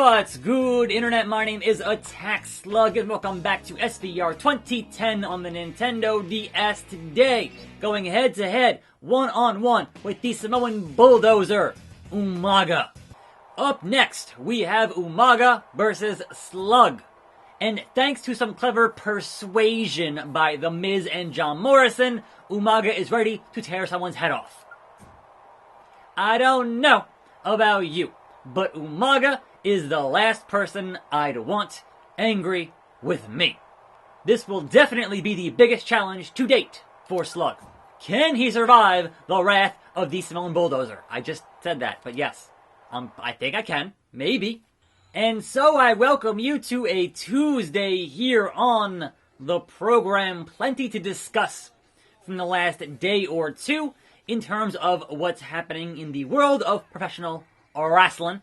What's good, Internet? My name is attackslug, and welcome back to SVR 2010 on the Nintendo DS. Today, going head-to-head, one-on-one with the Samoan Bulldozer, Umaga. Up next, we have Umaga versus Slug. And thanks to some clever persuasion by The Miz and John Morrison, Umaga is ready to tear someone's head off. I don't know about you, but Umaga is the last person I'd want angry with me. This will definitely be the biggest challenge to date for Slug. Can he survive the wrath of the Samoan Bulldozer? I just said that, but yes. I think I can. Maybe. And so I welcome you to a Tuesday here on the program. Plenty to discuss from the last day or two in terms of what's happening in the world of professional wrestling.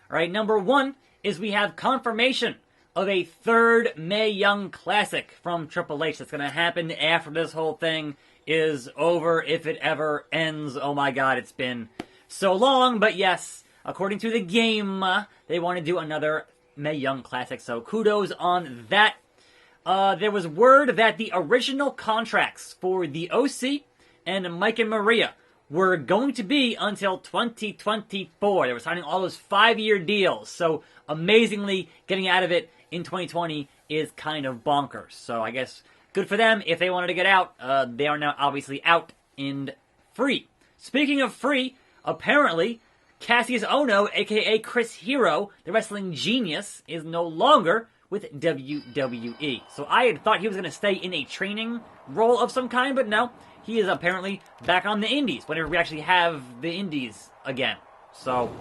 Alright, number one is we have confirmation of a third Mae Young Classic from Triple H that's going to happen after this whole thing is over, if it ever ends. Oh my god, it's been so long, but yes, according to the game, they want to do another Mae Young Classic, so kudos on that. There was word that the original contracts for the OC and Mike and Maria were going to be until 2024. They were signing all those 5-year deals, so amazingly, getting out of it in 2020 is kind of bonkers. So I guess good for them. If they wanted to get out, they are now obviously out and free. Speaking of free, apparently, Cassius Ohno, aka Chris Hero, the wrestling genius, is no longer with WWE. So I had thought he was going to stay in a training role of some kind, but no. He is apparently back on the indies, whenever we actually have the indies again. So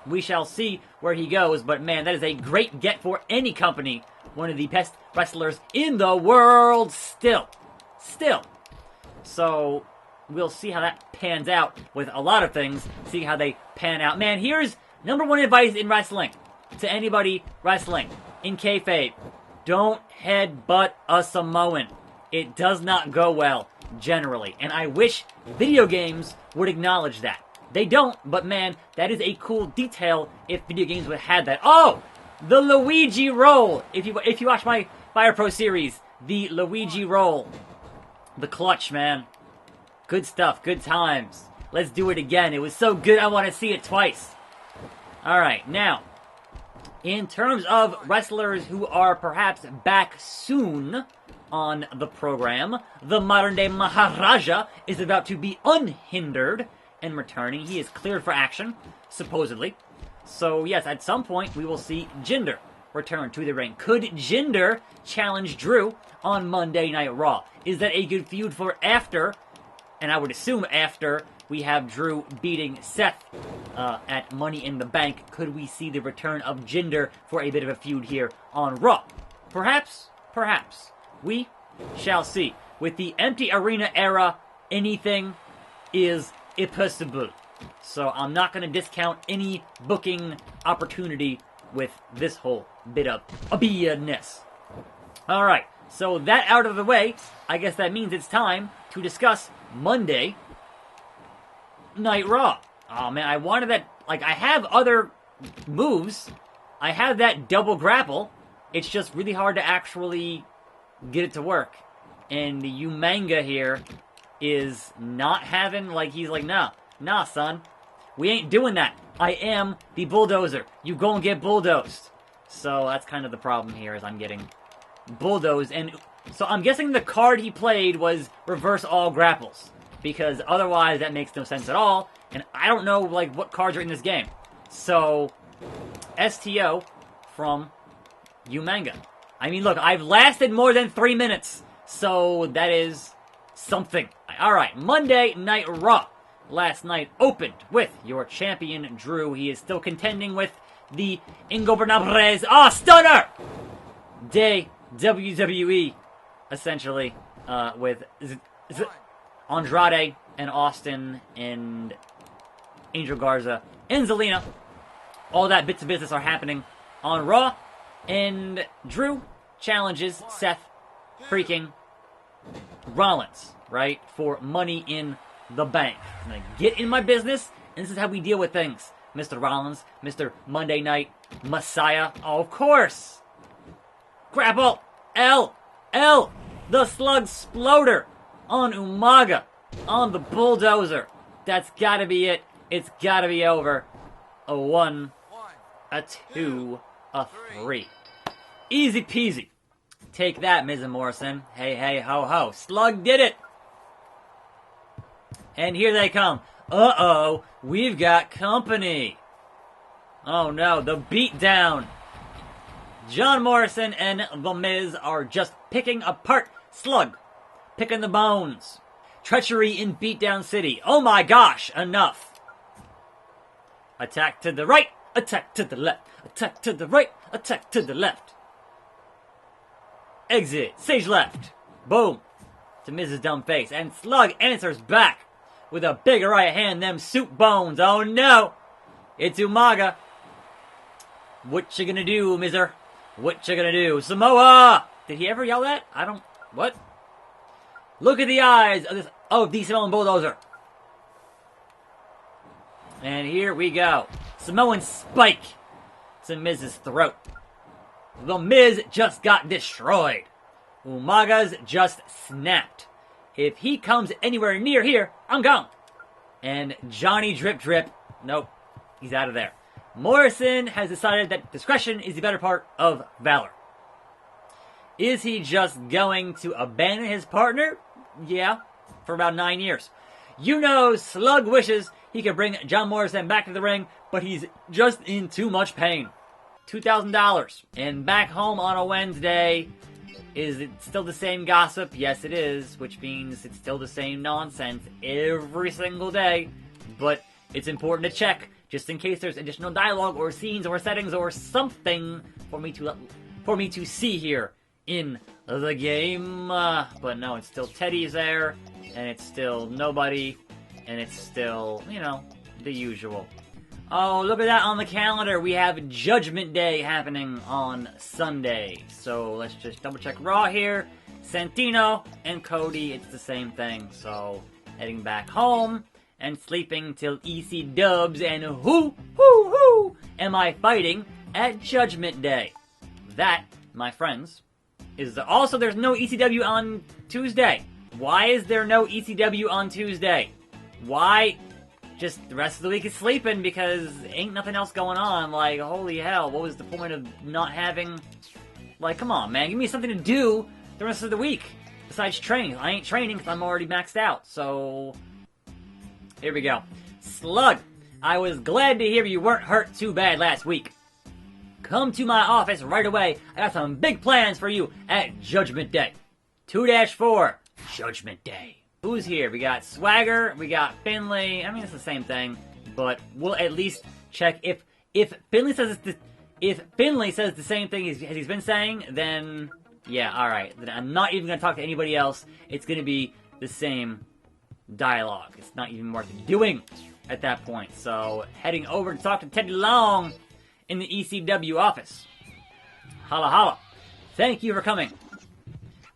we shall see where he goes, but man, that is a great get for any company. One of the best wrestlers in the world still. So we'll see how that pans out with a lot of things, see how they pan out. Man, here's number one advice in wrestling to anybody wrestling in kayfabe. Don't headbutt a Samoan. It does not go well, generally. And I wish video games would acknowledge that. They don't, but man, that is a cool detail if video games would have that. Oh! The Luigi roll! If you watch my Fire Pro series, the Luigi roll. The clutch, man. Good stuff, good times. Let's do it again. It was so good, I want to see it twice. Alright, now, in terms of wrestlers who are perhaps back soon on the program, the modern-day Maharaja is about to be unhindered and returning. He is cleared for action, supposedly. So, yes, at some point, we will see Jinder return to the ring. Could Jinder challenge Drew on Monday Night Raw? Is that a good feud for after, and I would assume after, we have Drew beating Seth at Money in the Bank? Could we see the return of Jinder for a bit of a feud here on Raw? Perhaps. We shall see. With the empty arena era, anything is impossible. So I'm not going to discount any booking opportunity with this whole bit of BS. Alright, so that out of the way, I guess that means it's time to discuss Monday Night Raw. Oh man, I wanted that. Like, I have other moves. I have that double grapple. It's just really hard to actually get it to work. And the Umanga here is not having, like, he's like, nah, son. We ain't doing that. I am the bulldozer. You go and get bulldozed. So that's kind of the problem here, is I'm getting bulldozed. And so I'm guessing the card he played was reverse all grapples, because otherwise that makes no sense at all. And I don't know, like, what cards are in this game. So, STO from Umanga. I mean, look, I've lasted more than 3 minutes, so that is something. Alright, Monday Night Raw. Last night opened with your champion, Drew. He is still contending with the Ingobernables. Stunner! Day WWE, essentially, with Andrade and Austin and Angel Garza and Zelina. All that bits of business are happening on Raw. And Drew challenges Seth freaking Rollins, right? For Money in the Bank. I'm gonna get in my business, and this is how we deal with things. Mr. Rollins, Mr. Monday Night Messiah. Oh, of course. Grapple. L. The Slug Sploder on Umaga. On the bulldozer. That's gotta be it. It's gotta be over. A 1, a 2, a 3. Easy peasy. Take that, Miz and Morrison. Hey, hey, ho, ho. Slug did it. And here they come. Uh-oh, we've got company. Oh no, the beatdown. John Morrison and The Miz are just picking apart Slug. Picking the bones. Treachery in Beatdown City. Oh my gosh, enough. Attack to the right, attack to the left. Attack to the right, attack to the left. Exit, stage left. Boom. To Miz's dumb face. And Slug answers back with a bigger right hand than them soup bones. Oh no. It's Umaga. What you gonna do, Mizer? What you gonna do? Samoa! Did he ever yell that? I don't... What? Look at the eyes of the Samoan Bulldozer. And here we go. Samoan Spike to Miz's throat. The Miz just got destroyed. Umaga's just snapped. If he comes anywhere near here, I'm gone. And Johnny Drip Drip, nope, he's out of there. Morrison has decided that discretion is the better part of valor. Is he just going to abandon his partner? Yeah, for about 9 years. You know, Slug wishes he could bring John Morrison back to the ring, but he's just in too much pain. $2,000. And back home on a Wednesday, is it still the same gossip? Yes, it is, which means it's still the same nonsense every single day. But it's important to check, just in case there's additional dialogue or scenes or settings or something for me to see here in the game. But no, it's still Teddy's there, and it's still nobody, and it's still, you know, the usual. Oh, look at that on the calendar. We have Judgment Day happening on Sunday. So let's just double check Raw here. Santino and Cody, it's the same thing. So heading back home and sleeping till EC Dubs. And who am I fighting at Judgment Day? That, my friends, is also there's no ECW on Tuesday. Why is there no ECW on Tuesday? Why? Just the rest of the week is sleeping because ain't nothing else going on. Like, holy hell, what was the point of not having... Like, come on, man, give me something to do the rest of the week besides training. I ain't training because I'm already maxed out, so... Here we go. Slug, I was glad to hear you weren't hurt too bad last week. Come to my office right away. I got some big plans for you at Judgment Day. 2-4, Judgment Day. Who's here? We got Swagger, we got Finlay. I mean, it's the same thing, but we'll at least check if Finlay says the same thing as he's been saying. Then yeah, all right. Then I'm not even gonna talk to anybody else. It's gonna be the same dialogue. It's not even worth doing at that point. So heading over to talk to Teddy Long in the ECW office. Holla holla. Thank you for coming.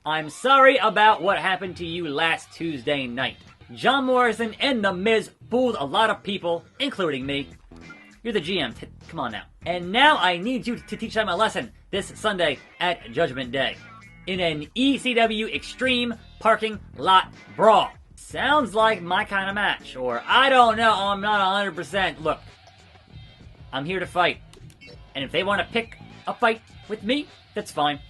I'm sorry about what happened to you last Tuesday night. John Morrison and The Miz fooled a lot of people, including me. You're the GM, come on now. And now I need you to teach them a lesson this Sunday at Judgment Day. In an ECW Extreme Parking Lot Brawl. Sounds like my kind of match, or I don't know, I'm not 100%. Look, I'm here to fight. And if they want to pick a fight with me, that's fine.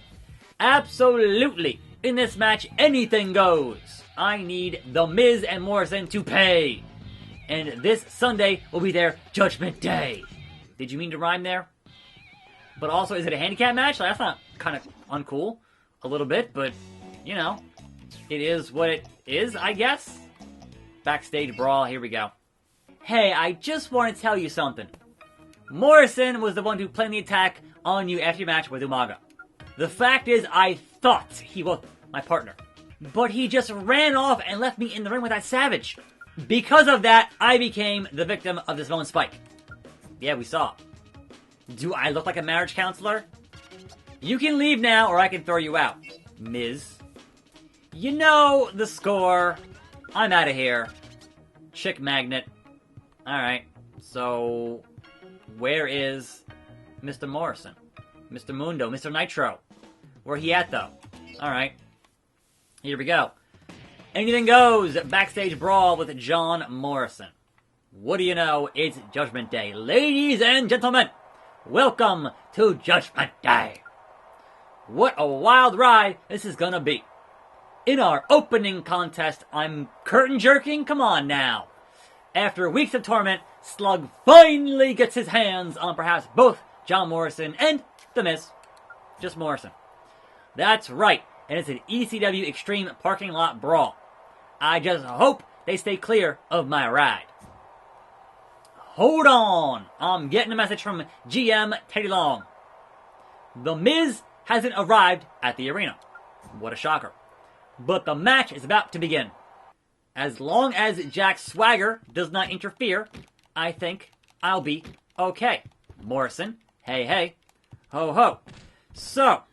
Absolutely. In this match, anything goes. I need The Miz and Morrison to pay. And this Sunday will be their Judgment Day. Did you mean to rhyme there? But also, is it a handicap match? Like, that's not kind of uncool. A little bit, but, you know, it is what it is, I guess. Backstage brawl, here we go. Hey, I just want to tell you something. Morrison was the one who planned the attack on you after your match with Umaga. The fact is, I thought he was my partner. But he just ran off and left me in the ring with that savage. Because of that, I became the victim of this Samoan Spike. Yeah, we saw. Do I look like a marriage counselor? You can leave now or I can throw you out. Miz. You know the score. I'm out of here. Chick magnet. Alright, so... Where is Mr. Morrison? Mr. Mundo? Mr. Nitro? Where he at, though? Alright. Here we go. Anything goes. Backstage brawl with John Morrison. What do you know? It's Judgment Day. Ladies and gentlemen, welcome to Judgment Day. What a wild ride this is gonna be. In our opening contest, I'm curtain jerking? Come on now. After weeks of torment, Slug finally gets his hands on perhaps both John Morrison and The Miz. Just Morrison. That's right, and it's an ECW Extreme parking lot brawl. I just hope they stay clear of my ride. Hold on, I'm getting a message from GM Teddy Long. The Miz hasn't arrived at the arena. What a shocker. But the match is about to begin. As long as Jack's swagger does not interfere, I think I'll be okay. Morrison, hey hey, ho ho. So,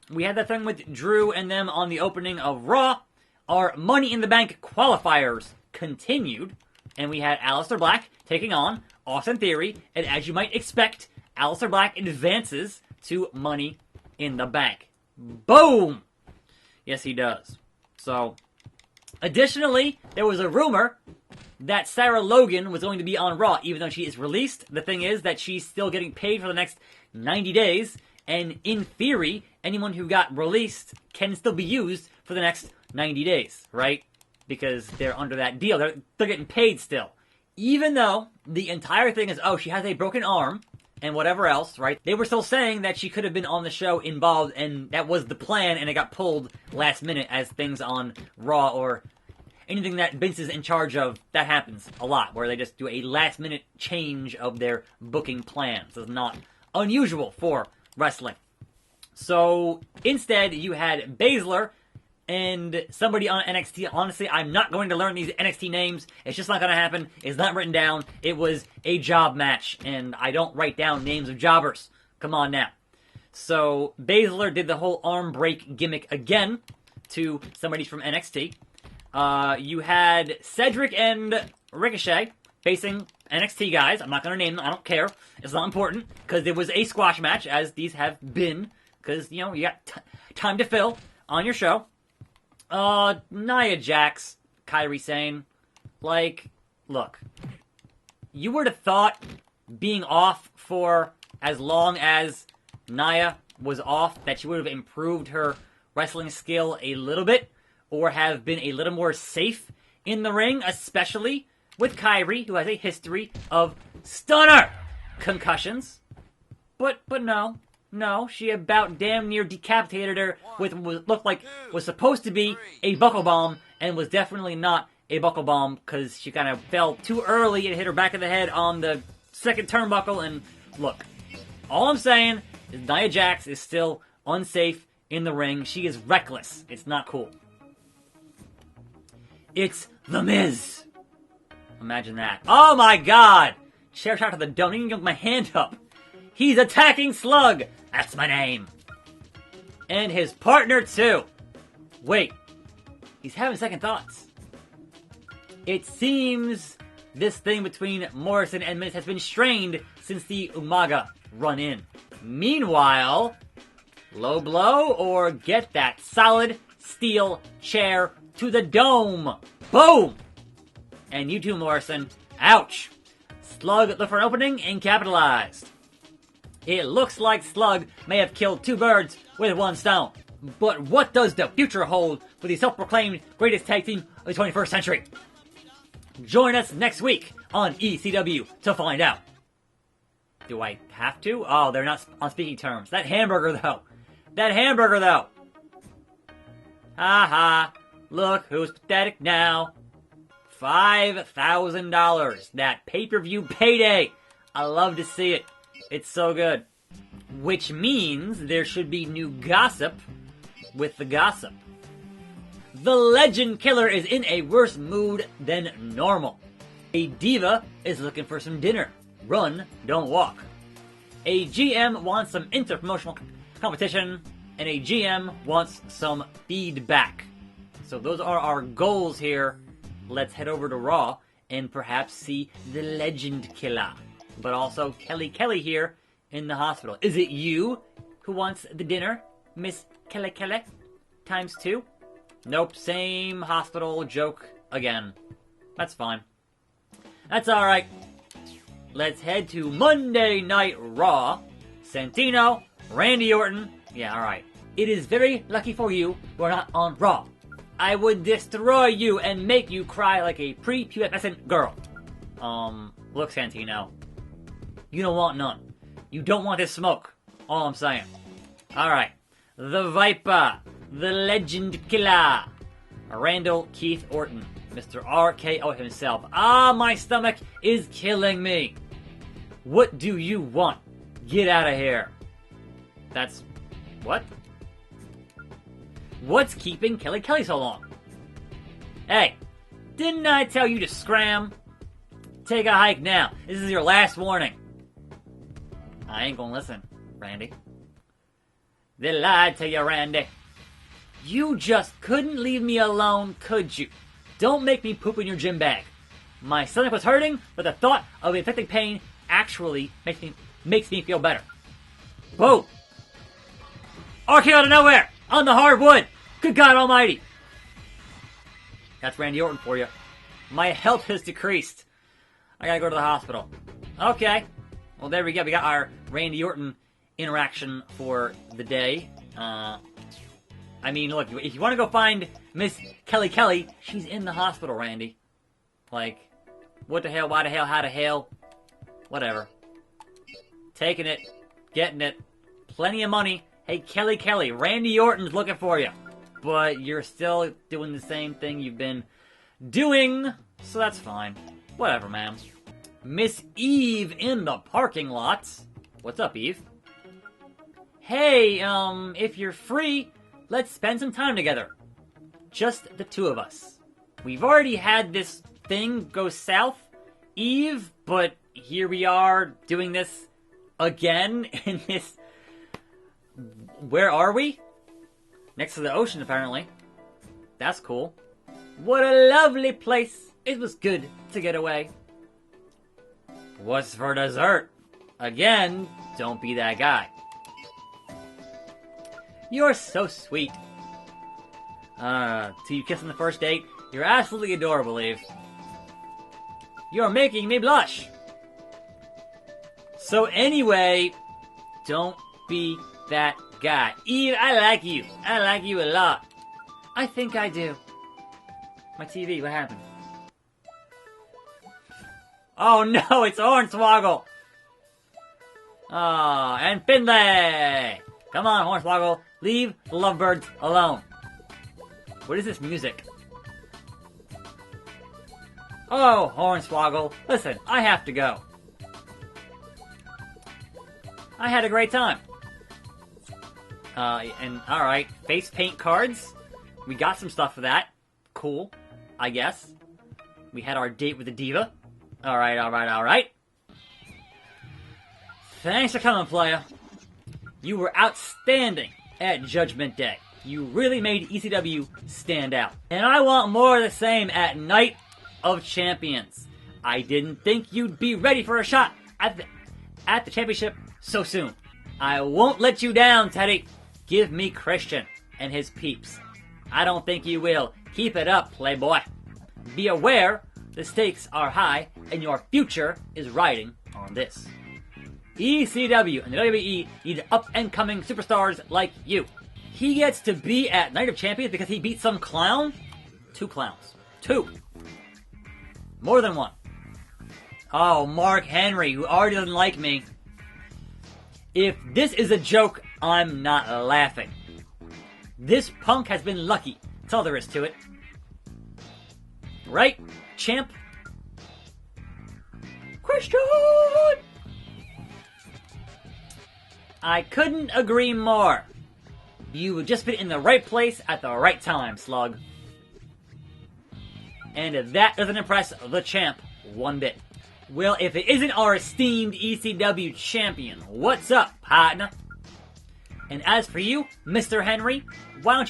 we had that thing with Drew and them on the opening of Raw. Our Money in the Bank qualifiers continued, and we had Aleister Black taking on Austin Theory, and as you might expect, Aleister Black advances to Money in the Bank. Boom! Yes, he does. So, additionally, there was a rumor that Sarah Logan was going to be on Raw, even though she is released. The thing is that she's still getting paid for the next 90 days, and in theory, anyone who got released can still be used for the next 90 days, right? Because they're under that deal. They're getting paid still. Even though the entire thing is, oh, she has a broken arm, and whatever else, right? They were still saying that she could have been on the show involved, and that was the plan, and it got pulled last minute as things on Raw or anything that Vince is in charge of. That happens a lot, where they just do a last minute change of their booking plans. It's not unusual for wrestling. So instead, you had Baszler and somebody on NXT. Honestly, I'm not going to learn these NXT names. It's just not going to happen. It's not written down. It was a job match, and I don't write down names of jobbers. Come on now. So Baszler did the whole arm break gimmick again to somebody from NXT. You had Cedric and Ricochet facing NXT guys. I'm not going to name them. I don't care. It's not important, because it was a squash match, as these have been, because, you know, you got time to fill on your show. Nia Jax, Kairi Sane. Like, look, you would have thought being off for as long as Nia was off that she would have improved her wrestling skill a little bit, or have been a little more safe in the ring, especially with Kairi, who has a history of stunner concussions. But no, she about damn near decapitated her with what looked like was supposed to be a buckle bomb, and was definitely not a buckle bomb, because she kind of fell too early and hit her back of the head on the second turnbuckle. And look, all I'm saying is Nia Jax is still unsafe in the ring. She is reckless. It's not cool. It's The Miz. Imagine that. Oh my god! Chair shot to the dome. I didn't even get my hand up. He's attacking Slug. That's my name. And his partner, too. Wait. He's having second thoughts. It seems this thing between Morrison and Miz has been strained since the Umaga run-in. Meanwhile, low blow or get that solid steel chair to the dome. Boom! And you too, Morrison. Ouch. Slug looked for an opening and capitalized. It looks like Slug may have killed two birds with one stone. But what does the future hold for the self-proclaimed greatest tag team of the 21st century? Join us next week on ECW to find out. Do I have to? Oh, they're not on speaking terms. That hamburger, though. Ha ha. Look who's pathetic now. $5,000. That pay-per-view payday. I love to see it. It's so good. Which means there should be new gossip with the gossip. The Legend Killer is in a worse mood than normal. A diva is looking for some dinner. Run, don't walk. A GM wants some inter-promotional competition, and a GM wants some feedback. So those are our goals here. Let's head over to Raw and perhaps see the Legend Killer. But also, Kelly here in the hospital. Is it you who wants the dinner, Miss Kele Kele? ×2? Nope, same hospital joke again. That's fine. That's alright. Let's head to Monday Night Raw. Santino, Randy Orton. Yeah, alright. It is very lucky for you we're not on Raw. I would destroy you and make you cry like a prepubescent girl. Look, Santino. You don't want none. You don't want this smoke. All I'm saying. Alright. The Viper. The Legend Killer. Randall Keith Orton. Mr. RKO himself. Ah, my stomach is killing me. What do you want? Get out of here. That's... what? What's keeping Kelly Kelly so long? Hey, didn't I tell you to scram? Take a hike now. This is your last warning. I ain't gonna listen, Randy. They lied to you, Randy. You just couldn't leave me alone, could you? Don't make me poop in your gym bag. My stomach was hurting, but the thought of inflicting pain actually makes me feel better. Boom! RKO out of nowhere! On the hardwood! Good God Almighty! That's Randy Orton for you. My health has decreased. I gotta go to the hospital. Okay. Well, there we go. We got our Randy Orton interaction for the day. I mean, look, if you want to go find Miss Kelly Kelly, she's in the hospital, Randy. Like, what the hell, why the hell, how the hell? Whatever. Taking it. Getting it. Plenty of money. Hey, Kelly Kelly, Randy Orton's looking for you. But you're still doing the same thing you've been doing, so that's fine. Whatever, man. Miss Eve in the parking lot. What's up, Eve? Hey, if you're free, let's spend some time together. Just the two of us. We've already had this thing go south, Eve, but here we are doing this again in this... Where are we? Next to the ocean, apparently. That's cool. What a lovely place. It was good to get away. What's for dessert? Again, don't be that guy. You're so sweet. Till you kiss on the first date, you're absolutely adorable, Eve. You're making me blush. So anyway, don't be that guy. Eve, I like you. I like you a lot. I think I do. My TV, what happened? Oh no, it's Hornswoggle! Ah, and Finlay! Come on, Hornswoggle, leave the lovebirds alone. What is this music? Oh, Hornswoggle, listen, I have to go. I had a great time. And alright, face paint cards. We got some stuff for that. Cool, I guess. We had our date with the diva. Alright, alright, alright. Thanks for coming, playa. You were outstanding at Judgment Day. You really made ECW stand out. And I want more of the same at Night of Champions. I didn't think you'd be ready for a shot at the championship so soon. I won't let you down, Teddy. Give me Christian and his peeps. I don't think you will. Keep it up, playboy. Be aware the stakes are high and your future is riding on this. ECW and the WWE need up-and-coming superstars like you. He gets to be at Night of Champions because he beat some clown? 2 clowns. 2. More than 1. Oh, Mark Henry, who already doesn't like me. If this is a joke, I'm not laughing. This punk has been lucky. That's all there is to it. Right, champ? Christian! I couldn't agree more. You have just been in the right place at the right time, Slug. And if that doesn't impress the champ one bit. Well, if it isn't our esteemed ECW champion, what's up, partner? And as for you, Mr. Henry, why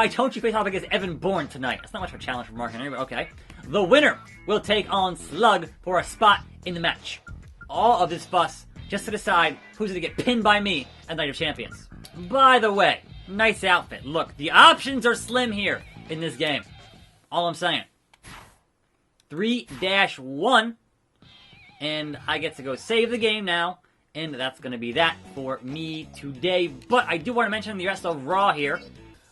don't you face off against Evan Bourne tonight? That's not much of a challenge for Mark Henry, but okay. The winner will take on Slug for a spot in the match. All of this fuss just to decide who's going to get pinned by me at Night of Champions. By the way, nice outfit. Look, the options are slim here in this game. All I'm saying. 3-1. And I get to go save the game now. And that's going to be that for me today. But I do want to mention the rest of Raw here.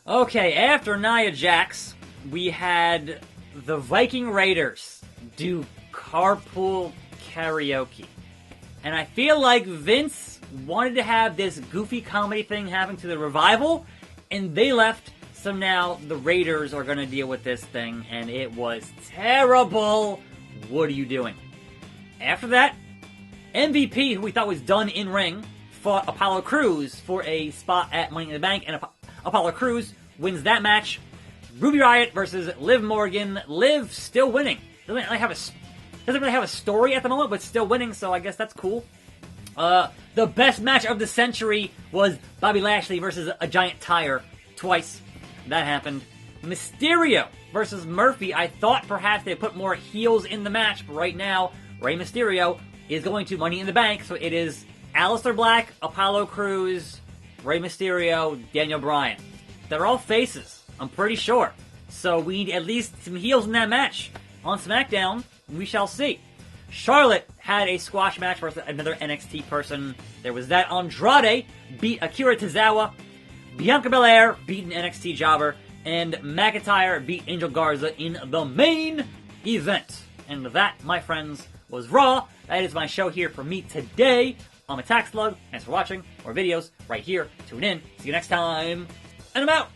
Okay, after Nia Jax, we had the Viking Raiders do carpool karaoke. And I feel like Vince wanted to have this goofy comedy thing happen to the Revival, and they left. So now the Raiders are going to deal with this thing, and it was terrible. What are you doing? After that, MVP, who we thought was done in ring, fought Apollo Crews for a spot at Money in the Bank, and Apollo Crews wins that match. Ruby Riott versus Liv Morgan. Liv still winning. Doesn't really have a story at the moment, but still winning, so I guess that's cool. The best match of the century was Bobby Lashley versus a giant tire. Twice. That happened. Mysterio versus Murphy. I thought perhaps they'd put more heels in the match, but right now, Rey Mysterio is going to Money in the Bank, so it is Aleister Black, Apollo Crews, Rey Mysterio, Daniel Bryan. They're all faces, I'm pretty sure. So we need at least some heels in that match. On SmackDown, we shall see. Charlotte had a squash match versus another NXT person. There was that. Andrade beat Akira Tozawa. Bianca Belair beat an NXT jobber. And McIntyre beat Angel Garza in the main event. And that, my friends, was Raw. That is my show here for me today. I'm attackslug. Thanks for watching. More videos right here. Tune in. See you next time. And I'm out.